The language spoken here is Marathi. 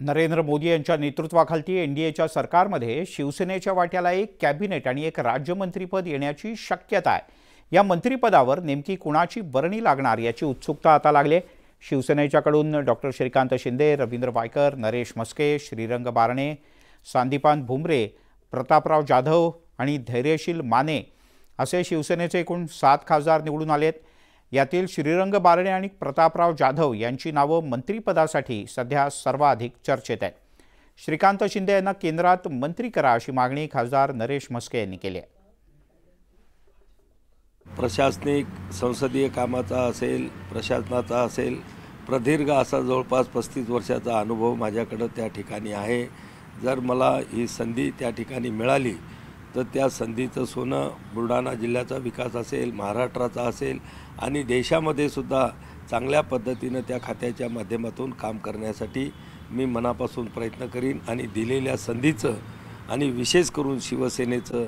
नरेंद्र मोदी यांच्या नेतृत्वाखाली एनडीएच्या सरकारमध्ये शिवसेनेच्या वाट्याला एक कॅबिनेट आणि एक राज्यमंत्रीपद येण्याची शक्यता आहे। या मंत्रिपदावर नेमकी कुणाची बरणी लागणार याची उत्सुकता आता लागली आहे। शिवसेनेच्याकडून डॉक्टर श्रीकांत शिंदे, रवींद्र वायकर, नरेश म्हस्के, श्रीरंग बारणे, संदीपान भुमरे, प्रतापराव जाधव आणि धैर्यशील माने असे शिवसेनेचे एकूण 7 खासदार निवडून आलेत। यातील श्रीरंग बारणे आणि प्रतापराव जाधव यांची नावे मंत्रिपदासाठी सध्या सर्वाधिक चर्चेत आहेत। श्रीकांत शिंदे यांना केंद्रात मंत्री करा अशी मागणी खासदार नरेश म्हस्के यांनी केली आहे। प्रशासनिक संसदीय कामाचा असेल, प्रशासनाचा असेल, प्रदीर्घ असा जवळपास 35 वर्षाचा अनुभव माझ्याकडे त्या ठिकाणी आहे। जर मला ही संधी त्या ठिकाणी मिळाली तर त्या संधीचं सोनं बुलढाणा जिल्ह्याचा विकास असेल, महाराष्ट्राचा असेल आणि देशामध्ये सुद्धा चांगल्या पद्धतीने त्या खात्याच्या माध्यमातून काम करण्यासाठी मी मनापासून प्रयत्न करीन आणि दिलेल्या संधीचं आणि विशेष करून शिवसेनेचं